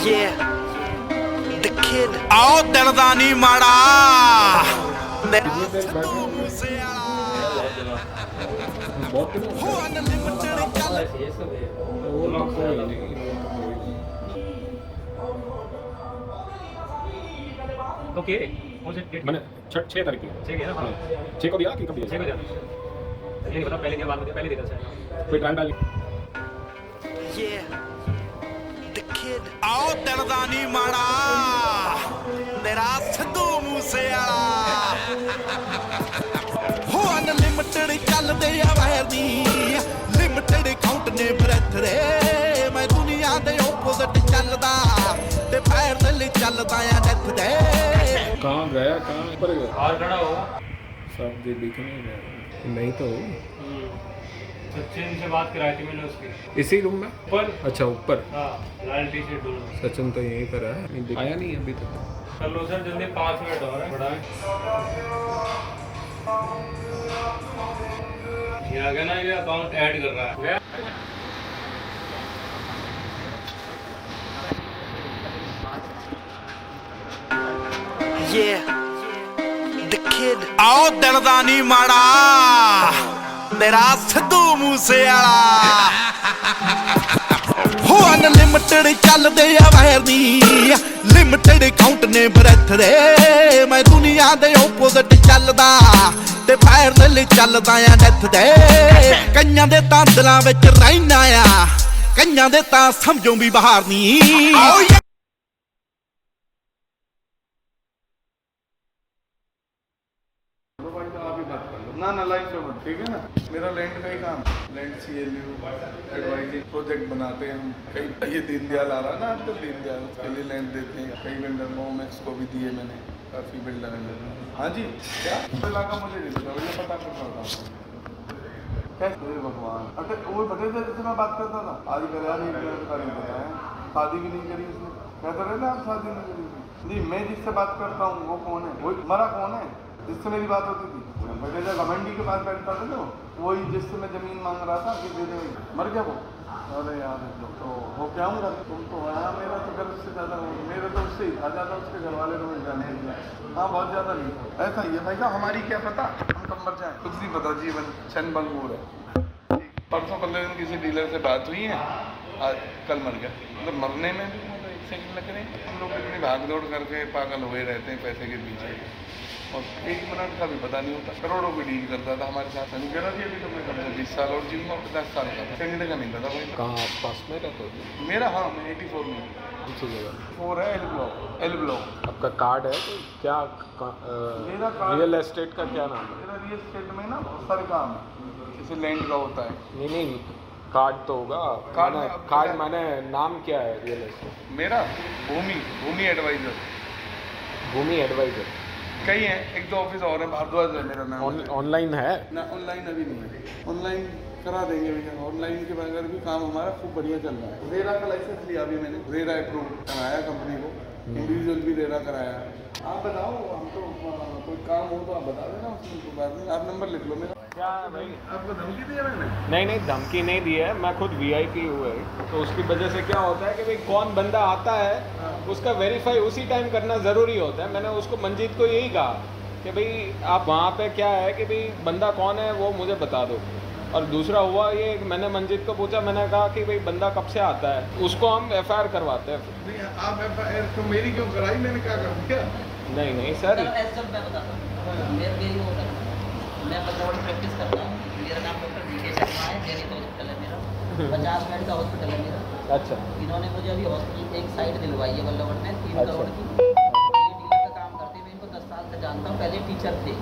Yeah, the kid. आओ दर्दानी माड़ा सिद्धू मूसेवाला हो अनलिमिटेड चल ओके मैंने 6 तारीख की 6 है ना। हाँ 6 को दिया कि कब 6 दिया को जाना ये नहीं पता पहले दिया बाद में दिया पहले देता शायद। कोई टाइम डाल Yeah, the kid. आओ दर्दानी माड़ा मेरा सिद्धू मूसेवाला हो अनलिमिटेड ਚੱਲਦੇ ਆ ਵਾਇਰ ਦੀ ਲਿਮਿਟਡ ਕਾਊਂਟ ਨੇ ਬ੍ਰੈਥ ਰੇ ਮੈਂ ਦੁਨੀਆ ਦੇ ਆਪੋਜ਼ਿਟ ਚੱਲਦਾ ਤੇ ਪੈਰ ਦੇ ਲਈ ਚੱਲਦਾ ਆ ਡੈਥ ਦੇ कहाँ गया कहाँ पर गया और खड़ा होगा सब दे दिख नहीं रहा नहीं तो सचिन से बात कराई थी मैंने उसकी इसी रूम में ऊपर। अच्छा ऊपर हाँ लाल टी शर्ट डोल सचिन तो यहीं पर है आया नहीं अभी तक कर लो सर जल्दी 5 मिनट और है बड़ा ये आ गया ना ये अकाउंट ऐड कर रहा है Yeah, the kid. आओ दर्दानी माड़ा मेरा सिद्धू मूसेवाਲਾ ਹੋ ਅਨਲਿਮਿਟਡ ਚੱਲਦੇ ਆ ਵਾਇਰ ਦੀ ਲਿਮਿਟਡ ਕਾਊਂਟ ਨੇ ਬ੍ਰੈਥ ਰੇ ਮੈਂ ਦੁਨੀਆ ਦੇ ਆਪੋਜ਼ਿਟ ਚੱਲਦਾ ਤੇ ਪੈਰ ਦੇ ਲਈ ਚੱਲਦਾ ਆ ਡੈਥ ਦੇ ਕਈਆਂ ਦੇ ਤਾਂ ਦਿਲਾਂ ਵਿੱਚ ਰਹਿਣਾ ਆ ਕਈਆਂ ਦੇ ਤਾਂ ਸਮਝੋਂ ਵੀ ਬਾਹਰ ਨਹੀਂ ਆਓ ना ना लाइफ में ठीक है ना मेरा लैंड का ही काम लैंड CLU एडवाइजिंग प्रोजेक्ट बनाते हैं हम कई ये दीनदयाल आ रहा है ना आजकल दीनदयाल उसके लिए लैंड देते हैं कई बिल्डर मोमेक्स को भी दिए मैंने काफ़ी बिल्डर हैं हाँ जी क्या इलाका मुझे नहीं पता मुझे पता कर रहा था कैसे भगवान अच्छा वो बता थे जिससे मैं बात करता था आज गया नहीं बताया शादी भी नहीं करी उसने कहते रहे ना आप शादी नहीं करी नहीं मैं जिससे बात करता हूँ वो कौन है वो मरा कौन है जिससे मेरी बात होती थी मुझे जब गवर्नमेंट के पास बैठता था ना वही जिससे मैं ज़मीन मांग रहा था कि दे दे मर गया वो अरे यार तो वो क्या हूँ तुम तो आया मेरा तो घर उससे ज़्यादा मेरे तो उससे ही था ज़्यादा उसके घर वाले रोज जाने हाँ बहुत ज़्यादा नहीं ऐसा ही है भाई साहब हमारी क्या पता हम कब मर जाए कुछ नहीं पता जीवन क्षण भंगुर है परसों कल दिन किसी डीलर से बात हुई है आज कल मर गया मतलब मरने में भी मतलब 1 सेकंड लग रहे हैं हम लोग इतनी भाग दौड़ करके पागल हुए रहते हैं पैसे के पीछे और 1 मिनट का भी पता नहीं होता करोड़ों की डील करता था हमारे साथ नहीं करा थी अभी तो मैं कम से 20 साल और जीऊँगा 50 साल का सेकंड का नहीं पता भाई कहाँ पास में रहते हो मेरा हाँ मैं 84 में दूसरी जगह 4 है एल ब्लॉक आपका कार्ड है तो क्या मेरा कार्ड रियल एस्टेट का क्या नाम है मेरा रियल एस्टेट में ना बहुत सारे काम है जैसे लैंड का होता है नहीं कार्ड तो होगा कार्ड मैंने नाम क्या है रियल एस्टेट मेरा भूमि एडवाइजर भूमि एडवाइजर कई हैं एक दो ऑफिस और है भारद्वाज है मेरा नाम ऑनलाइन है ना ऑनलाइन अभी नहीं है ऑनलाइन करा देंगे भैया ऑनलाइन के बगैर भी काम हमारा खूब बढ़िया चल रहा है रेरा का लाइसेंस लिया अभी मैंने रेरा अप्रूव कराया कंपनी को इंडिविजुअल भी रेरा कराया आप बताओ हम तो कोई काम हो तो आप बता देना उसमें बाद में आप नंबर लिख लो मेरा क्या भाई आपको धमकी दिया मैंने नहीं धमकी नहीं दी है मैं खुद VIP हुआ है तो उसकी वजह से क्या होता है कि भाई कौन बंदा आता है उसका वेरीफाई उसी टाइम करना ज़रूरी होता है मैंने उसको मंजीत को यही कहा कि भाई आप वहाँ पे क्या है कि भाई बंदा कौन है वो मुझे बता दो और दूसरा हुआ ये मैंने मंजीत को पूछा मैंने कहा कि भाई बंदा कब से आता है उसको हम FIR करवाते हैं आप FIR तो मेरी क्यों कराई मैंने क्या कर दिया नहीं सर मैं बताता हूँ मेरी वो करता हूँ मैं बतौर प्रैक्टिस करता हूँ मेरा नाम डॉक्टर DK शर्मा है जेनिथ हॉस्पिटल है मेरा 50 बेड का हॉस्पिटल है मेरा अच्छा इन्होंने मुझे अभी हॉस्पिटल एक साइड दिलवाई है वल्लभगढ़ में 3 करोड़ की ये डीलर का काम करते मैं इनको 10 साल से जानता हूँ पहले टीचर थे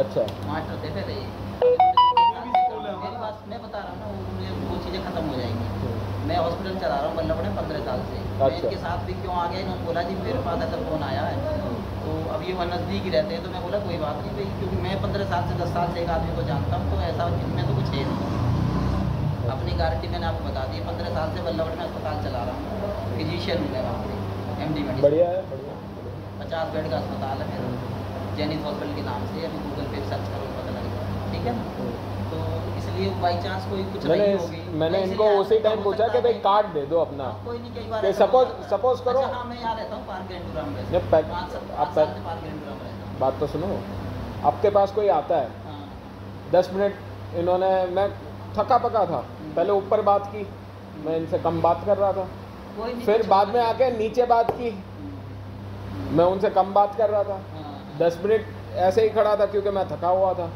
अच्छा मास्टर थे पहले मेरी बात मैं बता रहा हूँ ना वो चीज़ें खत्म हो जाएंगी मैं हॉस्पिटल चला रहा हूँ वल्लभगढ़ में 15 साल से मैं इनके साथ भी क्यों आ गया इन्होंने बोला जी मेरे पास ऐसा फ़ोन आया है तो अब ये वहाँ नज़दीक ही रहते हैं तो मैं बोला कोई बात नहीं भाई क्योंकि मैं 15 साल से 10 साल से एक आदमी को जानता हूँ तो ऐसा इनमें तो कुछ है नहीं अपनी गारंटी मैंने आपको बता दी 15 साल से वल्लभगढ़ में अस्पताल चला रहा हूँ फिजिशियन हूँ मैं वहाँ पे MD मेडिसिन बढ़िया है 50 बेड का अस्पताल है मेरा जेनिथ हॉस्पिटल के नाम से अभी गूगल पे सर्च करो पता लगेगा ठीक है ना तो इसलिए बाई चांस कोई कुछ मैंने नहीं होगी। मैंने तो इनको इसलिए उसी आपको टाइम हो पूछा सकता कि भाई है कार्ड दे दो अपना, कोई नहीं, कई बार कि ऐसा होता है। सपोज करो। अच्छा, हाँ, मैं यहाँ रहता हूँ पार्क गेंडूरा में नहीं, पैक- 5 आप साल पैक- से पार्क गेंडूरा में रहता हूँ। बात तो सुनो, आपके पास कोई आता है, हाँ, 10 मिनट इन्होंने, मैं थका पका था, पहले ऊपर बात की, मैं इनसे कम बात कर रहा था, कोई नहीं, फिर कुछ बाद में होता है। आके नीचे बात की, मैं उनसे कम बात कर रहा था, हाँ, 10 मिनट ऐसे ही खड़ा था क्योंकि मैं थका हुआ था,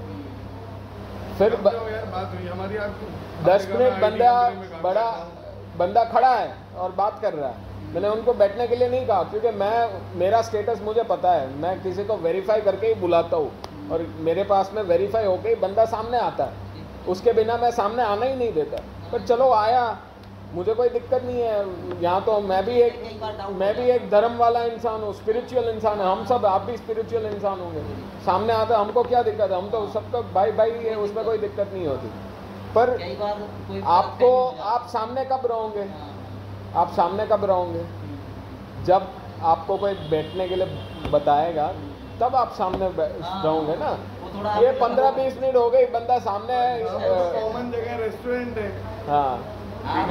फिर अब जो यार बात हुई हमारी आपको 10 मिनट IT बंदा कंपनी में काम बड़ा करता हूँ। बंदा खड़ा है और बात कर रहा है, मैंने उनको बैठने के लिए नहीं कहा क्योंकि मेरा स्टेटस मुझे पता है, मैं किसी को वेरीफाई करके ही बुलाता हूँ और मेरे पास में वेरीफाई होके ही बंदा सामने आता है, उसके बिना मैं सामने आना ही नहीं देता। पर चलो आया, मुझे कोई दिक्कत नहीं है, यहाँ तो मैं भी एक धर्म वाला इंसान हूँ, स्पिरिचुअल इंसान है, हम सब, आप भी स्पिरिचुअल इंसान होंगे, सामने आता हमको क्या दिक्कत है, हम तो सबका भाई भाई है, उसमें कोई दिक्कत नहीं होती। पर कई बार कोई आपको, आप सामने कब रहोगे, हाँ, आप सामने कब रहोगे, जब आपको कोई बैठने के लिए बताएगा तब आप सामने रहोगे ना। वो थोड़ा ये 15-20 मिनट हो गई, बंदा सामने है। कॉमन जगह रेस्टोरेंट है। हाँ, बात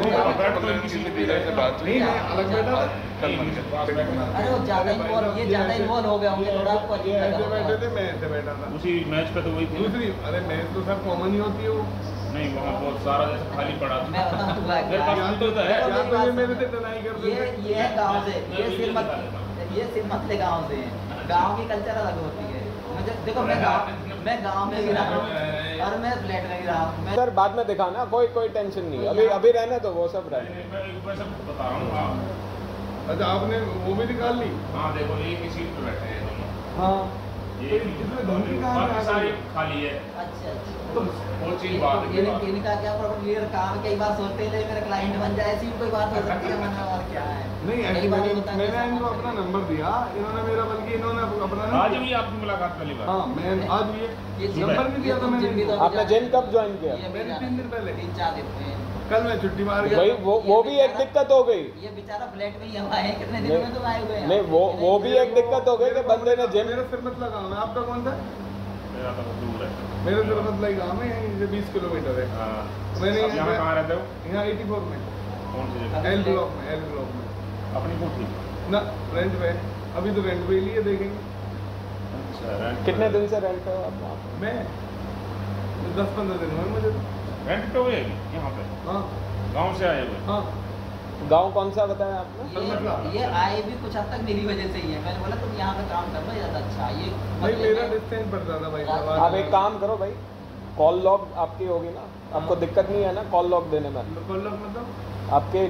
हुई अलग बैठा कल अरे वो ज्यादा इन्वॉल्व हो गया होंगे, थोड़ा आपको अजीब लगा ऐसे होगा। बैठे थे, मैं ऐसे बैठा था। उसी मैच पे तो वही थी। दूसरी, अरे मैच तो सर कॉमन ही होती है वो। नहीं, वहाँ बहुत सारा जैसे खाली पड़ा था। मैं बताऊँ मेरे पास क्या भी तो है। देखो, या तो ये मेरे से डराई कर ये देते। ये है गांव से, ये सिर्फ मतले गांव से है, गांव की कल्चर अलग होती है। मुझे देखो, मैं गांव में भी रहा हूँ और मैं फ्लैट में भी रहा हूँ। मैं सर बाद में दिखाना, कोई टेंशन नहीं, अभी रहने तो वो सब रहने। मैं एक वैसे बता रहा हूँ आप। अच्छा, आपने वो भी निकाल ली? हाँ देखो, एक ही सीट पे बैठे हैं दोनों। हाँ। ये तो इसमें धमकी कहाँ से आ बाकी गई? सारी खाली है। अच्छा, तो वो चीज बात है। इनका क्या प्रॉब्लम, ये काम कई बार सोचते हैं मेरा क्लाइंट बन जाए, ऐसी भी कोई बात हो सकती है मन में, और क्या है। नहीं, कई ऐसे बार मैंने होता है मैंने ऐसा। इनको अपना नंबर दिया, इन्होंने मेरा, बल्कि इन्होंने अपना नहीं आज दिया। भी आपकी मुलाकात पहली बार। हाँ, मैं आज भी ये नंबर भी दिया था मैंने जिम भी इनको। तो आपने जिम कब ज्वाइन किया? ये मैंने 3 दिन पहले। 3-4 दिन में कल मैं छुट्टी मार गया। भाई वो भी एक दिक्कत हो गई। ये बेचारा फ्लैट में ही हुआ है, कितने दिन में तो आए हुए हैं। नहीं, वो भी एक दिक्कत हो गई कि बंदे ने जिम, मेरा सिर मत लगाओ ना, आपका कौन सा? मेरा तो दूर है। मेरा सिर मत लगा गाँव में, यहीं से 20 किलोमीटर है। हाँ। मैंने आप यहाँ कहाँ रहते हो? यहाँ 84 में, कौन सी जगह? एल ब्लॉक में, एल ब्लॉक में अपनी कोठी। ना, रेंट पे। अभी तो रेंट पे लिए देखेंगे। अच्छा, रेंट कितने दिन से रेंट हो आप वहाँ पे? मैं 10-15 दिन हुए मुझे। रेंट पे हुए यहाँ पे? हाँ गांव से आए हुए? हाँ। गांव कौन सा बताया आपने? ये आए भी कुछ हद तक मेरी वजह से ही है। मैंने बोला तुम यहाँ पे काम कर लो, ज़्यादा अच्छा ये भाई मेरा डिस्टेंस पड़ता था भाई। आप एक काम करो भाई, कॉल लॉग आपकी होगी ना, आपको दिक्कत नहीं है ना कॉल लॉग देने में? मतलब आपके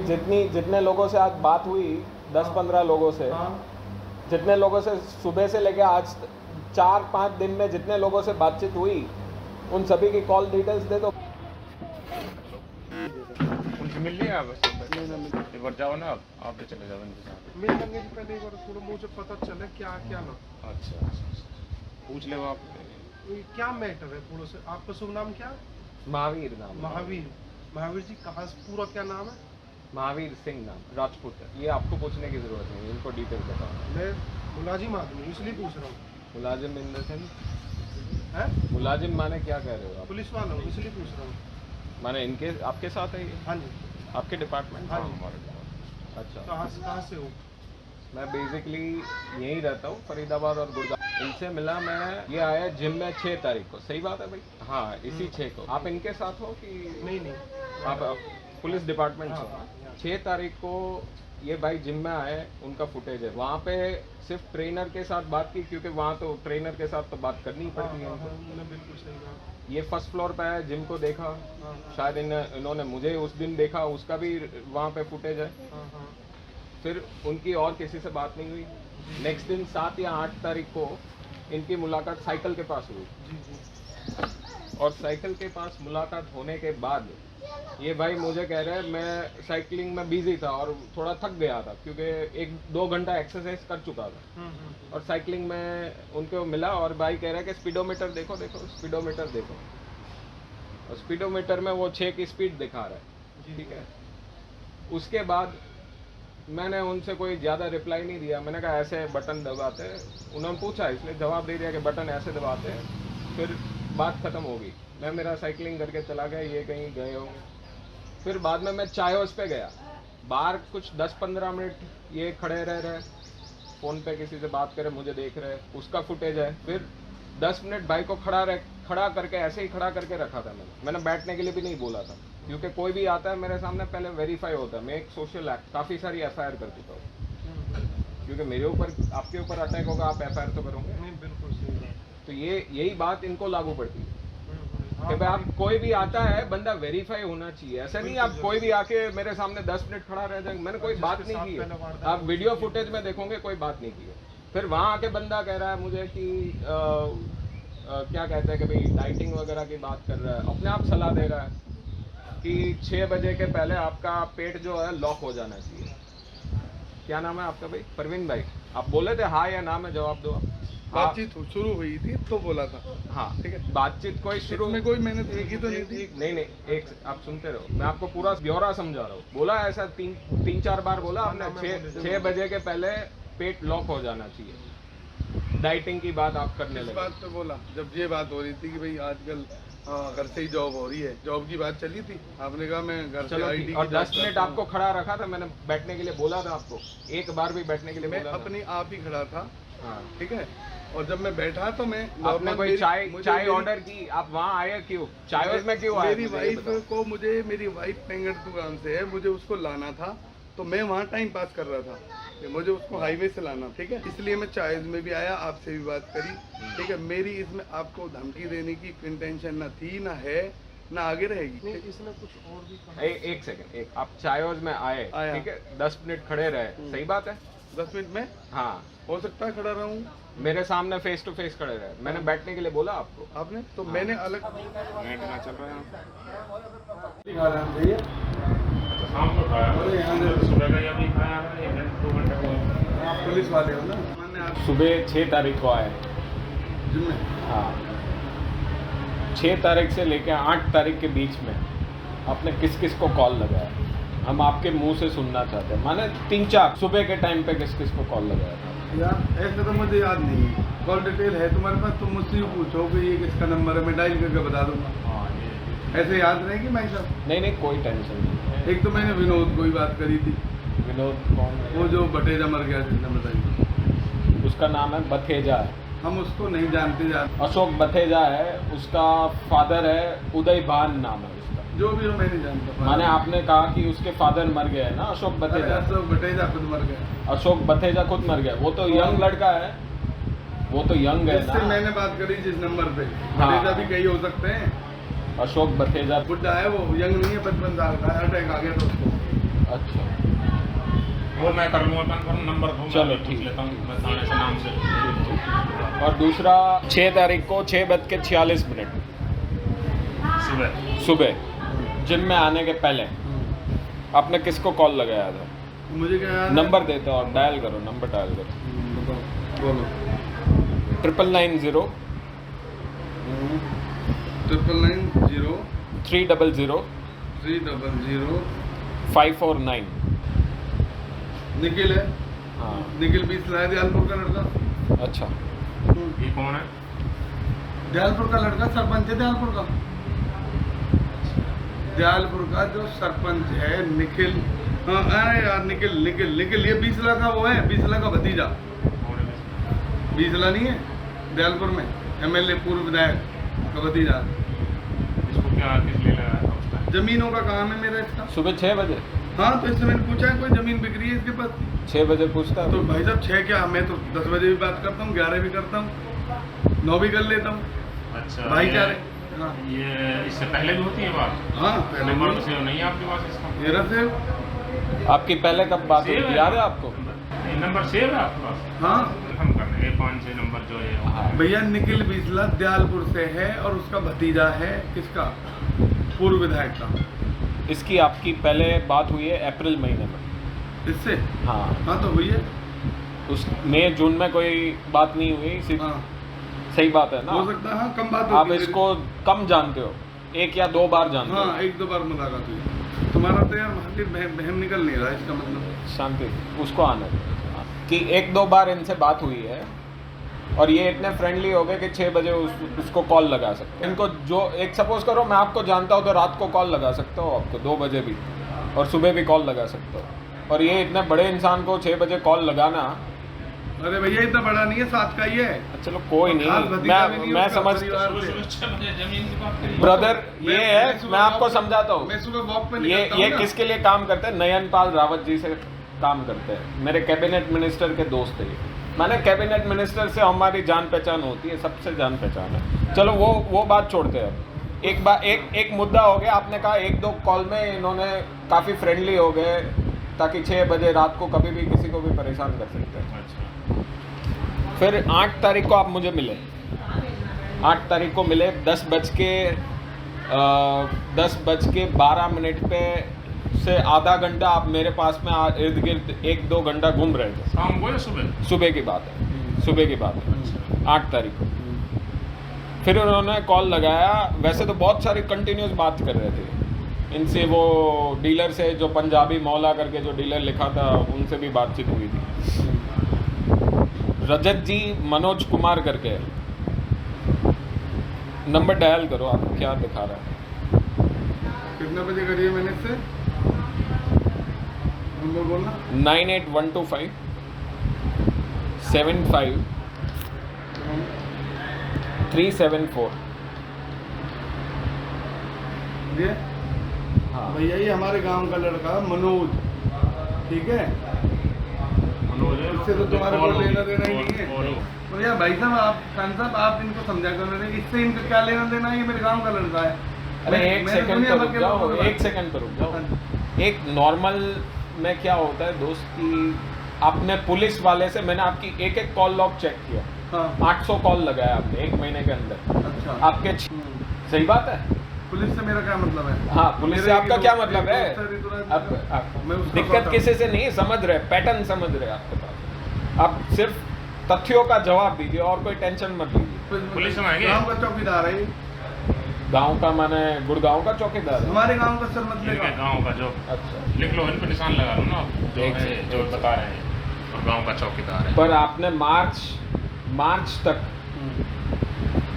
जितने लोगों से आज बात हुई, 10-15 लोगों से, हाँ। जितने लोगों से सुबह से लेके आज 4-5 दिन में जितने लोगों से बातचीत हुई, उन सभी की कॉल डिटेल्स दे दो। उनसे मिल लिया आप? एक बार जाओ ना, आप भी चले जाओ उनके साथ। मिल लेंगे जी, पहले एक बार थोड़ा मुझे पता चले क्या क्या ना। अच्छा, पूछ ले आप। क्या मैटर है पूरा से? आपका शुभ नाम क्या? महावीर नाम। महावीर। महावीर जी कहाँ से, पूरा क्या नाम है? महावीर सिंह नाम, राजपूत है। ये आपको पूछने की जरूरत नहीं, इनको डिटेल बताओ। मैं मुलाजिम आदमी हूँ, इसलिए पूछ रहा हूँ। मुलाजिम इन द सेंस? है मुलाजिम माने क्या कह रहे हो आप? पुलिस वाला हूँ, इसलिए पूछ रहा हूँ। माने इनके आपके साथ है ये? हाँ जी। आपके डिपार्टमेंट? हाँ जी। अच्छा, कहाँ से हो? मैं बेसिकली यहीं रहता हूँ, फरीदाबाद और गुड़गांव। इनसे मिला मैं, ये आया जिम में 6 तारीख को। सही बात है भाई? हाँ, इसी 6 को। आप इनके साथ हो कि नहीं आप पुलिस डिपार्टमेंट से हो? हाँ। 6 तारीख को ये भाई जिम में आए, उनका फुटेज है। वहाँ पे सिर्फ ट्रेनर के साथ बात की, क्योंकि वहाँ तो ट्रेनर के साथ तो बात करनी ही पड़ती है इनको। बिल्कुल सही कहा। ये फर्स्ट फ्लोर पे है, जिम को देखा, शायद इन्होंने मुझे उस दिन देखा, उसका भी वहाँ पे फुटेज है। फिर उनकी और किसी से बात नहीं हुई। नेक्स्ट दिन 7 या 8 तारीख को इनकी मुलाकात साइकिल के पास हुई, और साइकिल के पास मुलाकात होने के बाद ये भाई मुझे कह रहे हैं मैं साइकिलिंग में बिजी था और थोड़ा थक गया था, क्योंकि 1-2 घंटा एक्सरसाइज कर चुका था, और साइकिलिंग में उनको मिला और भाई कह रहा है कि स्पीडोमीटर देखो स्पीडोमीटर देखो, और स्पीडोमीटर में वो 6 की स्पीड दिखा रहा है। ठीक है, उसके बाद मैंने उनसे कोई ज़्यादा रिप्लाई नहीं दिया। मैंने कहा ऐसे बटन दबाते हैं, उन्होंने पूछा इसलिए जवाब दे दिया कि बटन ऐसे दबाते हैं, फिर बात ख़त्म हो गई। मैं मेरा साइकिलिंग करके चला गया, ये कहीं गए होंगे। फिर बाद में मैं चाय हाउस पे गया, बाहर कुछ 10-15 मिनट ये खड़े रह रहे, फ़ोन पे किसी से बात करे, मुझे देख रहे, उसका फुटेज है। फिर 10 मिनट बाइक को खड़ा करके ऐसे ही खड़ा करके रखा था मैंने बैठने के लिए भी नहीं बोला था, क्योंकि कोई भी आता है मेरे सामने पहले वेरीफाई होता है। मैं एक सोशल एक्ट काफ़ी सारी FIR कर चुका हूँ, क्योंकि मेरे ऊपर आपके ऊपर अटैक होगा, आप FIR तो करोगे नहीं। बिल्कुल सही। तो यही बात इनको लागू पड़ती है कि भाई आप कोई भी आता है बंदा वेरीफाई होना चाहिए। ऐसा नहीं आप कोई भी आके मेरे सामने 10 मिनट खड़ा रह जाएंगे, मैंने कोई बात नहीं की है। आप वीडियो फुटेज में देखोगे कोई बात नहीं की है। फिर वहाँ आके बंदा कह रहा है मुझे कि क्या कहते हैं कि भाई डाइटिंग वगैरह की बात कर रहा है, अपने आप सलाह दे रहा है कि 6 बजे के पहले आपका पेट जो है लॉक हो जाना चाहिए। क्या नाम है आपका भाई? परवीन भाई, आप बोले थे हाँ या ना में जवाब दो। बातचीत शुरू हुई थी तो बोला था। हाँ ठीक है, बातचीत कोई शुरू में कोई मैंने देखी तो नहीं थी। नहीं, एक आप सुनते रहो, मैं आपको पूरा ब्यौरा समझा रहा हूँ। बोला ऐसा 3-4 बार बोला आपने, 6 बजे के पहले पेट लॉक हो जाना चाहिए। डाइटिंग की बात आप करने लगे। बात तो बोला जब ये बात हो रही थी कि भाई आजकल घर से ही जॉब हो रही है, जॉब की बात चली थी, आपने कहा मैं घर से ID और 10 मिनट आपको खड़ा रखा था, मैंने बैठने के लिए बोला था आपको, एक बार भी बैठने के लिए मैं बोला अपने आप ही खड़ा था। हाँ ठीक है, और जब मैं बैठा तो मैं आपने कोई चाय ऑर्डर की, आप वहाँ आए क्यों? चाय में क्यों आए? मेरी वाइफ को, मेरी वाइफ पेंगट दुकान से है, मुझे उसको लाना था, तो मैं वहाँ टाइम पास कर रहा था कि मुझे उसको हाईवे से लाना। ठीक है, इसलिए मैं चाय में भी आया, आपसे भी बात करी। ठीक है, मेरी इसमें आपको धमकी देने की इंटेंशन ना थी, ना है, ना आगे रहेगी। इसमें कुछ और भी एक सेकंड, आप चाय में आए, ठीक है, 10 मिनट खड़े रहे, सही बात है? 10 मिनट में हाँ हो सकता है खड़ा रहूं। मेरे सामने फेस टू फेस खड़े रहे, मैंने बैठने के लिए बोला आपको, आपने तो मैंने अलग चल रहा है दिखा रहा है भैया। शाम को खाया, सुबह का अभी खाया है, 1-2 घंटे को। आप पुलिस वाले हो ना? मैंने आप सुबह 6 तारीख को आए। जिनमें हाँ 6 तारीख से लेकर 8 तारीख के बीच में आपने किस किस को कॉल लगाया? हम आपके मुंह से सुनना चाहते हैं। माने 3-4 सुबह के टाइम पे किस किस को कॉल लगाया था? यार ऐसे तो मुझे याद नहीं है, कॉल डिटेल है तुम्हारे पास, तुम मुझसे यूँ पूछो कि ये किसका नंबर है, मैं डायल करके बता दूंगा। ऐसे याद रहेगी भाई साहब? नहीं कोई टेंशन नहीं। एक तो मैंने विनोद को ही बात करी थी। विनोद कौन? वो जो बटेजा मर गया जिसने बताई, उसका नाम है बथेजा है। हम उसको नहीं जानते अशोक बथेजा है, उसका फादर है उदय भान नाम है उसका। जो भी हो मैं नहीं जानता। माने आपने कहा कि उसके फादर मर गए ना, अशोक बथेजा। अशोक बटेजा खुद मर गया। अशोक बथेजा खुद मर गया, वो तो यंग लड़का है, वो तो यंग है जिससे ना। मैंने बात करी जिस नंबर पे, हाँ। बटेजा भी कई हो सकते हैं। अशोक बथेजा बुढ़ा है वो, यंग नहीं है, 55 साल का है, अटैक आ गया तो उसको। अच्छा वो मैं कर लूँगा, कन्फर्म नंबर दूँ, चलो, मैं ठीक। पूछ लेता हूँ मैं थाने से नाम से। और दूसरा 6 तारीख को 6:46 सुबह जिम में आने के पहले आपने किसको कॉल लगाया था? मुझे क्या याद है? नंबर देते हो और डायल करो, नंबर डायल करो। बोलो 999 999 300 300 549। निखिल है। हाँ निखिल 20 लाया, दयालपुर का लड़का। अच्छा, ये कौन है? दयालपुर का लड़का सरपंच है, दयालपुर का। दयालपुर का जो सरपंच है निखिल। हाँ अरे यार निखिल ये 20 लाख का वो है, 20 लाख का भतीजा। कौन है? 20 लाख नहीं है दयालपुर में, MLA पूर्व विधायक का भतीजा। इसको क्या किस लिए लगाया था उसका? जमीनों का काम है मेरा इसका। सुबह 6 बजे? हाँ तो इससे मैंने पूछा है कोई जमीन बिक रही है इसके पास? 6 बजे पूछता है तो भाई साहब 6 क्या, मैं तो 10 बजे भी बात करता हूँ, 11 भी करता हूँ, 9 भी कर लेता हूँ। अच्छा भाईचारे। हाँ ये इससे पहले भी होती है बात? हाँ पहले नंबर भी। तो सेव नहीं है आपके पास इसका? मेरा से आपकी पहले कब बात हुई थी, याद है आपको? ये नंबर सेव है आपके पास? हाँ हम करने ये 5-6 नंबर जो है हाँ। भैया निखिल 20 लाख दयालपुर से है और उसका भतीजा है किसका, पूर्व विधायक का। इसकी आपकी पहले बात हुई है अप्रैल महीने में? इससे हाँ हाँ तो हुई है। उस मई जून में कोई बात नहीं हुई, सिर्फ हाँ सही बात है ना? हो सकता है, हाँ कम बात आप होती है। इसको कम जानते हो, 1 या 2 बार जानते हो। हाँ 1-2 बार मुलाकात हुई। तुम्हारा तो यार महावीर बहम निकल नहीं रहा, इसका मतलब। शांति, उसको आने दो। कि 1-2 बार इनसे बात हुई है और ये इतने फ्रेंडली हो गए कि 6 बजे उसको कॉल लगा सकते हैं। इनको जो एक सपोज करो मैं आपको जानता हूँ तो रात को कॉल लगा सकता हूँ आपको 2 बजे भी, और सुबह भी कॉल लगा सकता हूँ। और ये इतने बड़े इंसान को 6 बजे कॉल लगाना, अरे भैया इतना बड़ा नहीं है, साथ का ही है। चलो कोई नहीं, मैं समझ जमीन की बात करिए। ब्रदर ये है, मैं आपको समझाता हूँ। मैं सुबह वॉक पे ये निकलता हूँ ना। किसके लिए काम करते हैं? नयनपाल रावत जी से काम करते हैं, मेरे कैबिनेट मिनिस्टर के दोस्त है ये। माने कैबिनेट मिनिस्टर से हमारी जान पहचान होती है, सबसे जान पहचान है। चलो वो बात छोड़ते हैं। एक मुद्दा हो गया, आपने कहा 1-2 कॉल में इन्होंने काफ़ी फ्रेंडली हो गए ताकि 6 बजे रात को कभी भी किसी को भी परेशान कर सकते हैं। अच्छा, फिर 8 तारीख को आप मुझे मिले, 8 तारीख को मिले 10:12 पे से आधा घंटा आप मेरे पास में इर्द गिर्द 1-2 घंटा घूम रहे थे। शाम को या सुबह? सुबह की बात है, सुबह की बात है, 8 तारीख को। फिर उन्होंने कॉल लगाया, वैसे तो बहुत सारी कंटिन्यूस बात कर रहे थे इनसे, वो डीलर से जो पंजाबी मौला करके जो डीलर लिखा था उनसे भी बातचीत हुई थी। रजत जी मनोज कुमार करके नंबर डायल करो, आपको क्या दिखा रहा है? कितने बजे करिए मैंने इससे नंबर बोलना? 98125 75 374। ये हाँ भैया ये हमारे गांव का लड़का मनोज, ठीक है? इससे तो तुम्हारे को लेना देना ही नहीं है। तो यार भाई साहब, आप खान साहब आप इनको समझा कर, इससे इनको क्या लेना देना है? ये मेरे गांव का लड़का है। अरे एक मैंने सेकंड दुनिया पर भर रुक के जाओ, लोगों को एक सेकंड पर रुक जाओ। एक नॉर्मल में क्या होता है दोस्त की, आपने पुलिस वाले से, मैंने आपकी एक कॉल लॉग चेक किया, हाँ 800 कॉल लगाया आपने 1 महीने के अंदर। अच्छा। आपके सही बात है? पुलिस से मेरा क्या मतलब है? हाँ, पुलिस से आपका क्या मतलब है? मैं उसका दिक्कत बताऊं। किसी से नहीं, समझ रहे, पैटर्न समझ रहे आपके पास। आप सिर्फ तथ्यों का जवाब दीजिए और कोई टेंशन मत लीजिए। पुलिस में आएंगे? गांव का चौकीदार है ये। गांव का माने गुड़गांव का चौकीदार है? हमारे गांव का सर ठीक मतलब है, गाँव का जो अच्छा, लिख लो, इन पे निशान लगा लो ना आप, जो एक है सेकंड, जो एक बता रहे हैं, और गाँव का चौकीदार है। पर आपने मार्च तक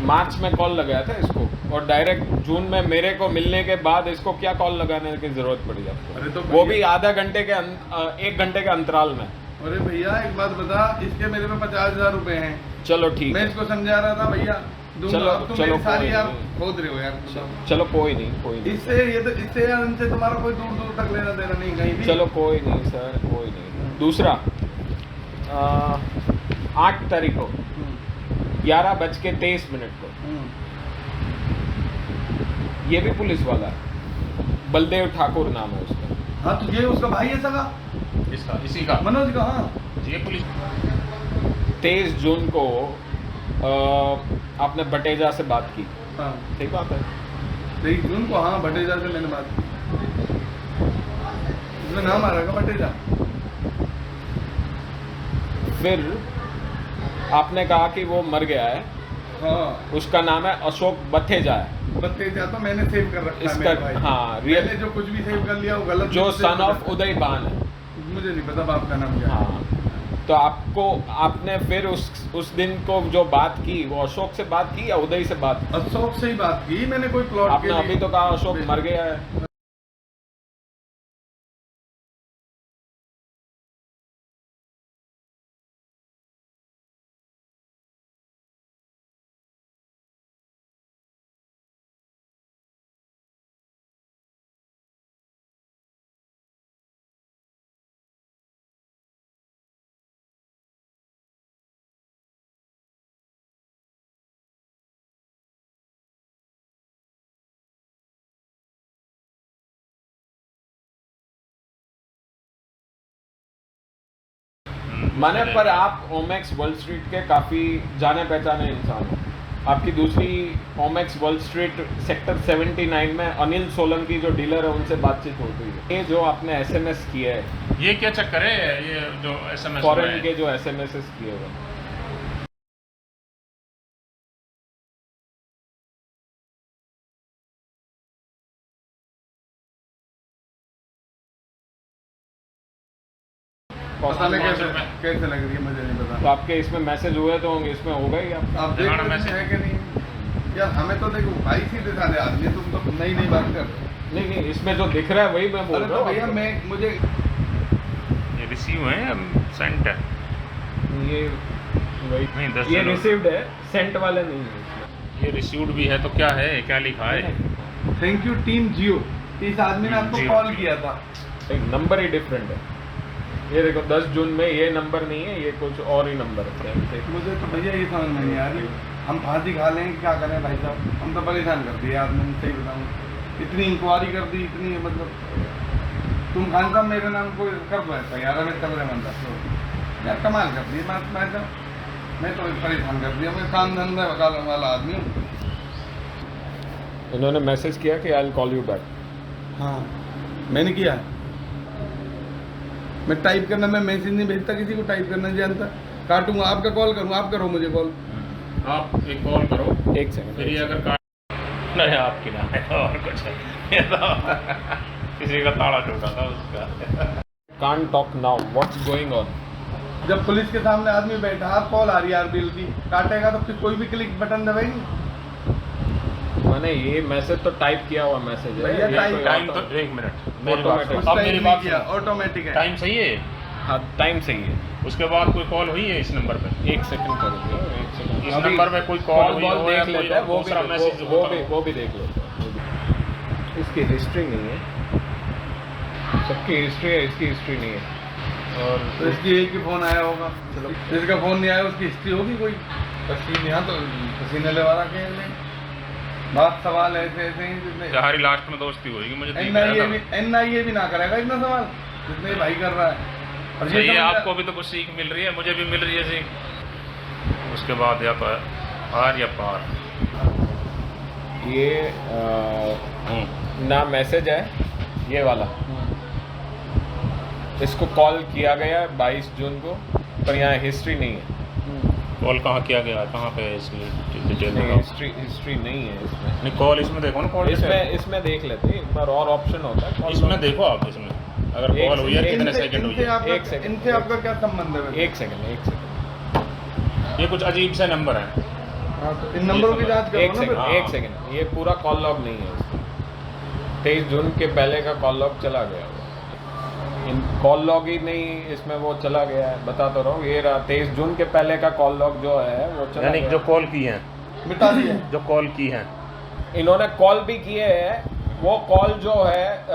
मार्च में कॉल लगाया था इसको, और डायरेक्ट जून में मेरे को मिलने के बाद इसको क्या कॉल लगाने की जरूरत पड़ी अरे तो आपको? वो भी भैया- आधा घंटे के 1 घंटे के अंतराल में। अरे भैया एक बात बता, इसके मेरे पे 50,000 रुपए हैं। चलो ठीक मैं है, इसको समझा रहा था भैया दूंगा, चलो- अब तुम चलो मेरी सारी कोई यार नहीं। खोद रहे हो यार। चलो कोई नहीं इससे यार इनसे तुम्हारा कोई दूर दूर तक लेना देना नहीं कहीं भी। चलो कोई नहीं सर, कोई नहीं। दूसरा 8 तारीख को 11:23 को, ये भी पुलिस वाला है, बलदेव ठाकुर नाम है उसका। हाँ तो ये उसका भाई है सगा, इसका इसी का मनोज का। हाँ ये पुलिस 23 जून को आपने बटेजा से बात की, हाँ सही बात है? 23 जून को, हाँ भटेजा से मैंने बात की। उसमें नाम आ रहा है भटेजा। फिर आपने कहा कि वो मर गया है, हाँ उसका नाम है अशोक बथेजा है, भतेजा तो मैंने सेव कर रखा है इसका, मेरे भाई। हाँ मैंने रियल, जो कुछ भी सेव कर लिया वो गलत जो सेव सन कर ऑफ रखा है। उदय बान है। मुझे नहीं पता बाप का नाम क्या है। हाँ, तो आपने फिर उस दिन को जो बात की, वो अशोक से बात की या उदय से बात की? अशोक से ही बात की मैंने, कोई प्लॉट आपने अभी तो कहा अशोक मर गया है। माने पर आप ओमेक्स वर्ल्ड स्ट्रीट के काफ़ी जाने पहचाने इंसान हो। आपकी दूसरी ओमेक्स वर्ल्ड स्ट्रीट सेक्टर 79 में अनिल सोलंकी जो डीलर है उनसे बातचीत होती है। ये जो आपने एसएमएस किए है, ये क्या चक्कर है? ये जो SMS फॉरेन के जो एसएमएस किए हुए, पता नहीं कैसे लग रही है, मुझे नहीं तो पता। आपके इसमें मैसेज हुए तो होंगे, इसमें होगा ही आप आप देख दिखाना रहे मैसेज। है कि नहीं यार? हमें तो देखो भाई सीधे साधे आदमी, तुम तो नई नई बात कर रहे हो। नहीं, इसमें जो दिख रहा है वही मैं बोल अरे रहा तो हूँ भैया आपको। मैं मुझे ये रिसीव है या सेंट है? ये वही नहीं, 10 ये चलो। रिसीव्ड है, सेंट वाले नहीं है इसमें। ये रिसीव्ड भी है तो क्या है, क्या लिखा है? थैंक यू टीम जियो, इस आदमी ने आपको जियो। कॉल किया था। एक नंबर ही डिफरेंट है। ये देखो 10 जून में ये नंबर नहीं है, ये कुछ और ही नंबर है। मुझे तो भैया ये समझ में नहीं आ रही, हम फांसी खा लें क्या करें भाई साहब? हम तो परेशान कर दिए आदमी ने, सही बताऊँ। इतनी इंक्वायरी कर दी, इतनी मतलब तुम खान साहब मेरे नाम को कर दो ऐसा यार, हमें तबरे मंदा यार कमाल कर दी। मैं तो परेशान कर दिया, मैं काम धंधा वाला आदमी हूँ। इन्होंने मैसेज किया कि I will call you back. हाँ मैंने किया, मैं टाइप करना, मैं मैसेज नहीं भेजता किसी को, टाइप करना नहीं जानता। काटूंगा, आपका कॉल करूँगा, आप करो मुझे कॉल। आप एक कॉल करो, एक सेकंड। फिर ये अगर काट नहीं आपकी ना है और कुछ है, ये तो किसी का ताला टूटा था उसका। Can't talk now, what's going on? जब पुलिस के सामने आदमी बैठा, आप कॉल आ रही है आरबीएल की, काटेगा तो फिर कोई भी क्लिक बटन दबाएगी। मैंने ये मैसेज तो टाइप किया हुआ मैसेज है। भैया, ये टाइप- कोई टाइम तो ऑटो- एक मिनट, मेरी बात Automatic। सुनो। अब मेरी बात सुनो, ऑटोमेटिक है। टाइम सही है? हाँ टाइम सही है। उसके बाद कोई कॉल हुई है इस नंबर पे? एक सेकंड करो, एक सेकंड। इस नंबर पे कोई कॉल हुई हो या देख कोई लेते हैं, दूसरा मैसेज वो भी देख लेते हैं। इसकी हिस्ट्री नहीं है, सबकी हिस्ट्री है, इसकी हिस्ट्री नहीं है। और तो इसकी एक ही फोन आया होगा, जिसका फोन नहीं आया उसकी हिस्ट्री होगी कोई। पसीने यहाँ तो पसीने लगा रखे हैं। बात सवाल ऐसे ऐसे हैं जितने तुम्हारी लास्ट में दोस्ती होगी, मुझे दिख एनआईए रहा भी था। एनआईए भी ना करेगा इतना सवाल जितने भाई कर रहा है। और ये सही है, समझ- आपको भी तो कुछ सीख मिल रही है, मुझे भी मिल रही है सीख। उसके बाद या तो पार या पार। ये ना मैसेज है ये वाला, इसको कॉल किया गया 22 जून को, पर यहाँ हिस्ट्री नहीं है। कॉल कहाँ किया गया, कहाँ पे है इसकी डिटेल? नहीं, हिस्ट्री नहीं है इसमें। नहीं, कॉल इसमें देखो ना, कॉल इसमें देख लेते हैं एक बार, और ऑप्शन होता है call इसमें log। देखो आप, इसमें अगर एक कॉल हुई है सेकंड, कितने इनसे- सेकंड हुई इनसे है। आपका- एक सेकंड। इनसे आपका क्या संबंध है वैसे? एक सेकंड। ये कुछ अजीब से नंबर है। हाँ, तो इन नंबरों की जांच करो एक ना सेकंड, फिर। हाँ। एक सेकंड। ये पूरा कॉल लॉग नहीं है इसमें। 23 जून के पहले का कॉल लॉग चला गया होगा। इन कॉल लॉग ही नहीं, इसमें वो चला गया है, बता तो रहा हूँ। ये 23 जून के पहले का कॉल लॉग जो है वो चला यानी गया। जो कॉल की है, मिटा दिया। जो कॉल की है, इन्होंने कॉल भी किए हैं, वो कॉल जो है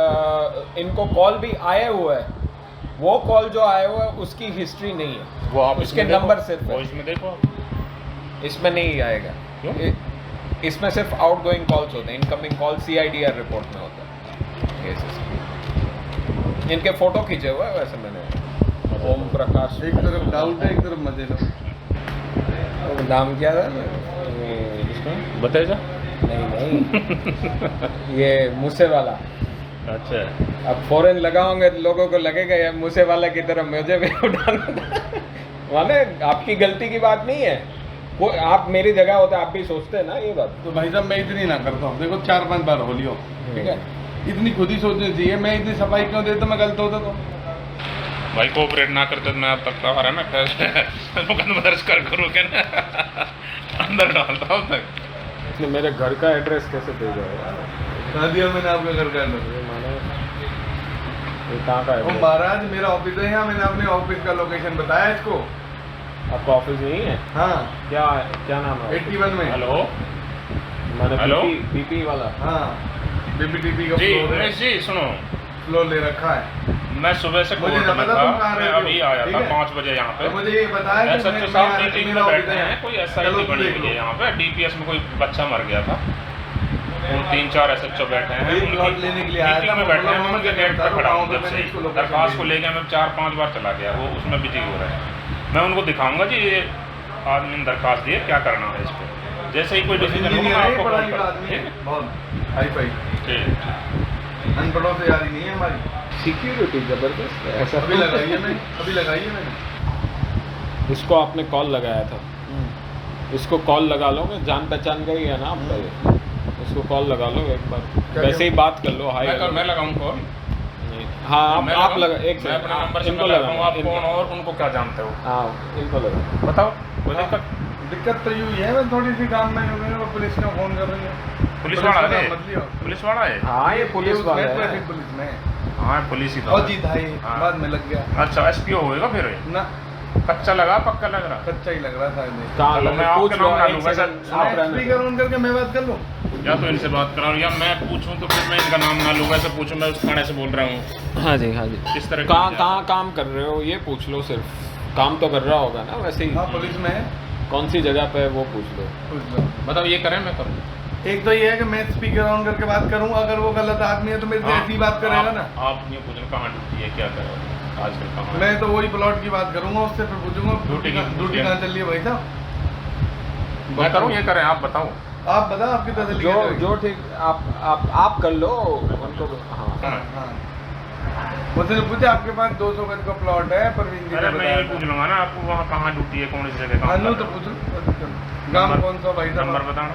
इनको कॉल भी आए हुए हैं, वो कॉल जो आए हुए हैं उसकी हिस्ट्री नहीं है। वो आप उसके इसमें देखो, नंबर सिर्फ है। वो इसमें देखो। इसमें नहीं आएगा। क्यों? इसमें सिर्फ आउटगोइंग कॉल्स होते हैं, इनकमिंग कॉल CIDR रिपोर्ट में होता है। ये सिस्टम। इनके फोटो खींचे हुए हैं वैसे मैंने। ओम प्रकाश, एक तरफ डाउट है, एक तरफ मजे लो। नाम क्या था इसमें? बताइए जा। नहीं ये मूसे वाला। अच्छा, अब फौरन लगाओगे लोगों को लगेगा यार मूसे वाला की तरह मुझे भी उठाना था। माने आपकी गलती की बात नहीं है, वो आप मेरी जगह होते आप भी सोचते हैं ना ये बात। तो भाई साहब मैं इतनी ना करता हूँ, देखो 4-5 बार हो लियो, ठीक है? इतनी खुद ही सोचनी चाहिए। मैं इतनी सफाई क्यों देता, मैं गलत होता तो। भाई कोऑपरेट ना करते तो मैं अब तक आ रहा ना, कैसे मुकदमा दर्ज कर करूँ क्या ना, अंदर डालता हूँ तक। इसने मेरे घर का एड्रेस कैसे भेजा है यार? कहा दिया मैंने आपका घर का एड्रेस। ये माने ये कहाँ का ओ है? महाराज मेरा ऑफिस है यहाँ, मैंने अपने ऑफिस का लोकेशन बताया इसको। आपका ऑफिस नहीं है? हाँ क्या नाम है? 81 में। हेलो मैंने हेलो? बीपी वाला। हाँ BBTP का जी फ्लोर है, उमेश जी सुनो, फ्लोर ले रखा है। मैं सुबह से मुझे कोर्ट ना में पता था, तुम कहाँ मैं रहते हो, अभी आया ठीक था है? 5 बजे यहाँ पे। तो मुझे ये बताया कि SHO मैं- साहब मैं- मीटिंग में मेरा बैठे ऑफिस है। हैं, कोई चलो SIT तुम बनी देख हुई लो। है यहाँ पे, DPS में कोई बच्चा मर गया था। वो 3-4 SHO बैठे हैं, वही प्लॉट लेने के लिए आया मीटिंग था, में बैठे हैं, मतलब मैं उनके मैं गेट पर खड़ा हूँ जब मैंने से इसको location दरखास्त को दी। लेकर मैं 4-5 बार चला गया, वो उसमें बिजी हो रहा है। मैं उनको दिखाऊंगा जी ये आदमी ने दरखास्त दी है, क्या करना है इस पर। जैसे ही कोई डिसीजन होगा मैं इंजीनियर है, आपको पढ़ा कॉल लिखा करूँगा। आदमी है, ठीक है? बहुत हाई फाई। ठीक। अनपढ़ों से यारी नहीं है हमारी। सिक्योरिटी जबरदस्त है ऐसा। अभी लगाइए मैंने। इसको आपने कॉल लगाया था, इसको कॉल लगा लोगे, जान पहचान का ही है ना आपका ये। इसको कॉल लगा लो एक बार, वैसे ही बात कर लो। हाय मैं लगाऊँ कॉल? नहीं हाँ मैं आप लगाऊं? लगा एक मैं अपना नंबर से इनको लगाऊं, आप इनको- कौन और उनको क्या जानते हो? हाँ इनको लगा। बताओ कोई दिक्कत? दिक्कत तो यूँ ही है, मैं थोड़ी सी काम में हो गई, वो पुलिस ने फोन कर रही है। पुलिस वाला का है? मत लियो। पुलिस वाला है? हाँ ये पुलिस वाला है। ट्रैफिक पुलिस में हाँ पुलिस ही था। और जीत है, हाँ। बाद में लग गया। अच्छा एसपीओ होएगा फिर ये? ना कच्चा लगा पक्का लग रहा? कच्चा ही लग रहा था इन्हें। कहाँ चलो, लगा? मैं आपके पूछ लो, नाम ना एक लूँ, वैसे सेकंड, आप आप रहने दो। स्पीकर ऑन करके मैं बात कर लूँ? या तो इनसे बात कराओ या मैं पूछूं तो फिर मैं इनका नाम ना लूँ, वैसे पूछूं मैं उस थाने से बोल रहा हूँ। हाँ जी हाँ जी। किस तरह कहाँ काम कर रहे हो ये पूछ लो सिर्फ। काम तो कर रहा होगा ना वैसे हाँ ही। पुलिस में है, कौन सी जगह पे है वो पूछ लो। पूछ लो। बताओ ये करें मैं करूँ? एक तो ये है कि मैं स्पीकर ऑन करके बात करूँ, अगर वो गलत आदमी है तो मेरे से हाँ, ऐसी बात करेगा ना। आप ये पूछना कहाँ ड्यूटी है, क्या कर रहे हो आजकल, कहाँ मैं तो वही प्लॉट की बात करूंगा, उससे फिर पूछूंगा ड्यूटी की- ड्यूटी कहाँ चल रही है भाई साहब? मैं करूँ ये करें, आप बताओ। आप बताओ आपकी तसल्ली जो कैसे होगी? जो ठीक आप कर लो उनको। हाँ हाँ। हाँ मुझसे पूछे आपके पास 200 गज का प्लॉट है, परवीन जी अरे ने मैं ये बताया पूछ था। लूँगा ना आपको वहाँ कहाँ ड्यूटी है, कौन सी जगह कहाँ हाँ कर तो रहे हो? पूछो गाँव नंबर- कौन सा भाई साहब? नंबर बताना।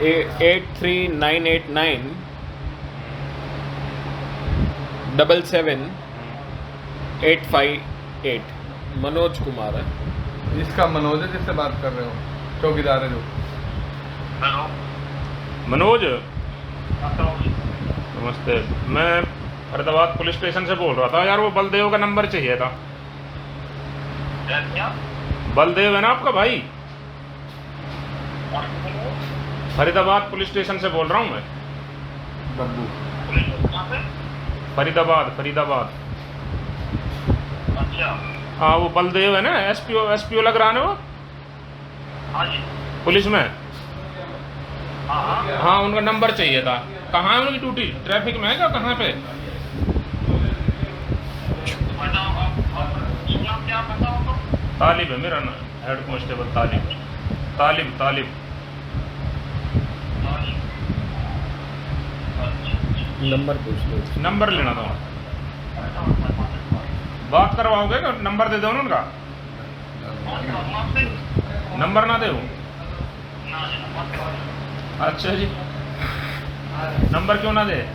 83989 77 858 मनोज कुमार है। इसका मनोज है जिससे बात कर रहे हो, चौकीदार है जो। मनोज नमस्ते, मैं फरीदाबाद पुलिस स्टेशन से बोल रहा था यार, वो बलदेव का नंबर चाहिए था। बलदेव है ना आपका भाई? फरीदाबाद पुलिस स्टेशन से बोल रहा हूँ मैं। बब्बू फरीदाबाद। हाँ वो बलदेव है ना, एसपीओ लग रहा है ना वो पुलिस में। हाँ उनका नंबर चाहिए था। कहाँ है उनकी ड्यूटी, ट्रैफिक में है क्या, कहाँ पे? तालिब है मेरा नाम, हेड कांस्टेबल तालिब। नंबर पूछ लो। नंबर लेना था, बात करवाओगे क्या? नंबर दे दो ना उनका। नंबर ना दे वो? अच्छा जी, नंबर क्यों ना दे?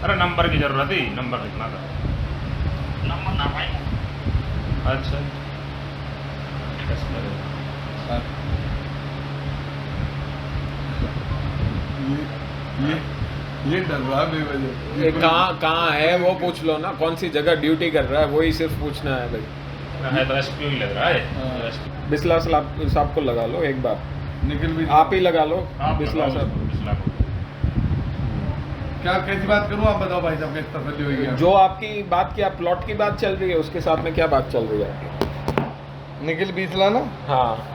अरे नंबर की जरूरत ही, नंबर लिखना था। अच्छा ये डर रहा है बेवजह। ये कहाँ है वो पूछ लो ना, कौन सी जगह ड्यूटी कर रहा है वही सिर्फ पूछना है भाई। है तो एसपीओ ही लग रहा है। हाँ। बिस्ला साहब को लगा लो एक बार, निखिल भी आप ही लगा लो आप बिस्ला बताओ साहब। उसको, बिस्ला को। क्या कैसी बात करूँ, आप बताओ भाई साहब कैसी तसल्ली हुई है? जो आपकी बात की, आप प्लॉट की बात चल रही है उसके साथ में क्या बात चल रही है आपकी? निखिल बीसला ना, हाँ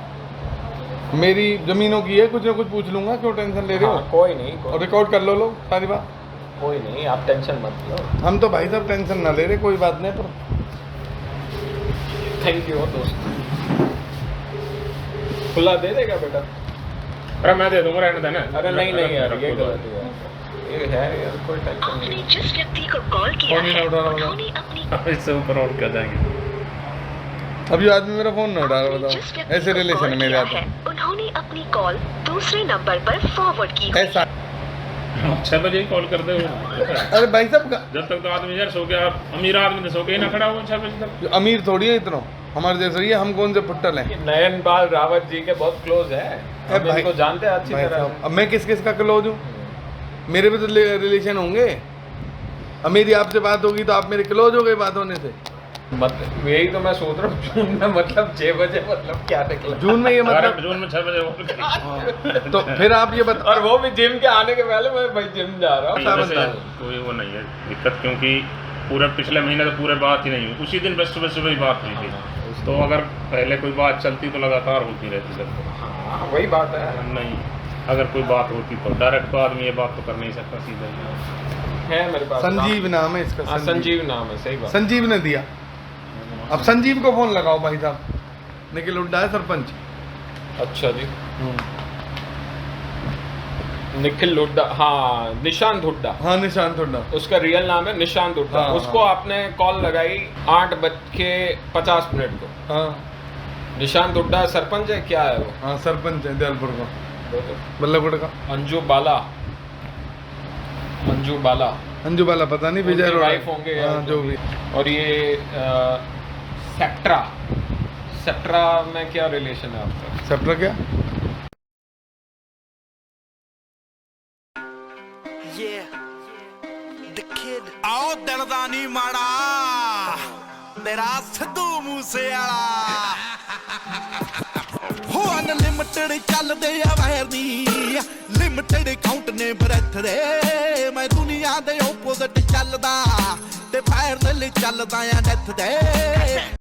मेरी जमीनों की है, कुछ ना कुछ पूछ लूंगा, क्यों टेंशन ले रहे हो? हाँ, कोई नहीं और रिकॉर्ड कर लो लोग सारी बात। कोई नहीं, आप टेंशन मत लो। हम तो भाई साहब टेंशन ना ले रहे, कोई बात नहीं, पर थैंक यू दोस्त। खुला दे देगा बेटा? अरे मैं दे दूंगा, रहने देना। अरे नहीं यार, ये गलत है, ये है यार, कोई टेंशन आपने नहीं। जिस व्यक्ति को कॉल किया फोन ही ना है उठा रहा होगा। उन्होंने अपनी इससे ऊपर और क्या जाएंगे? अभी आदमी मेरा फोन ना उठा रहा, आपने जिस बताओ व्यक्ति ऐसे को रिलेशन कॉल है मेरे किया साथ। है, उन्होंने अपनी कॉल दूसरे नंबर पर फॉरवर्ड की हुई ऐसा 6 बजे ही कॉल कर दो। अरे भाई साहब जब तक तो आदमी यार सो के, आप अमीर आदमी तो सो के ही ना खड़ा हुआ 6 बजे तक। अमीर थोड़ी है इतना, हमारे जैसे ही है, हम कौन से फुट्टल हैं? नयन बाल रावत जी के बहुत क्लोज है, हम भाई- इनको जानते हैं अच्छी भाई तरह। साहब, अब मैं किस किस का क्लोज हूँ? मेरे भी तो रिलेशन होंगे। अब मेरी आपसे बात होगी तो आप मेरे क्लोज हो गए बात होने से। मतलब यही तो मैं सोच रहा हूँ, जून में मतलब 6 बजे मतलब क्या निकला? जून में ये अरे मतलब जून में 6 बजे कॉल करी। तो फिर आप ये बता, और वो भी जिम के आने के पहले मैं भाई जिम जा रहा हूँ। वैसे कोई वो नहीं है दिक्कत, क्योंकि पूरे पिछले महीने तो पूरे बात ही नहीं हुई, उसी दिन बस सुबह ही बात हुई थी। तो अगर पहले कोई बात चलती तो लगातार होती रहती सर। हाँ, वही बात है। नहीं, अगर कोई बात होती तो डायरेक्ट तो आदमी ये बात तो कर नहीं सकता सीधा ही। है मेरे पास संजीव नाम है इसका। हाँ, संजीव नाम है, सही बात। संजीव ने दिया। अब संजीव को फोन लगाओ भाई साहब, निखिल हुड्डा है सरपंच। अच्छा जी, निखिल हुड्डा, हाँ निशांत हुड्डा, हाँ निशांत हुड्डा। उसका रियल नाम है निशांत हुड्डा। हाँ, उसको आपने कॉल लगाई 8:50 को। हाँ निशांत हुड्डा सरपंच है, क्या है वो? हाँ सरपंच है दयालपुर का, बल्लभगढ़ का। अंजू बाला, मंजू बाला, अंजू बाला पता नहीं, विजय उनकी अरोड़ा वाइफ होंगे या हाँ, जो भी। और ये सेप्ट्रा में क्या रिलेशन है आपका? सेप्टर क्या? आओ दिल दा नी माड़ा तेरा सिद्धू मूसे वाला हो अनलिमिटेड चलदे a wire knee limited count ने ब्रेथ दे मैं दुनिया दे ओपोजिट चलदा ते फायर दे चलदा आ डेथ दे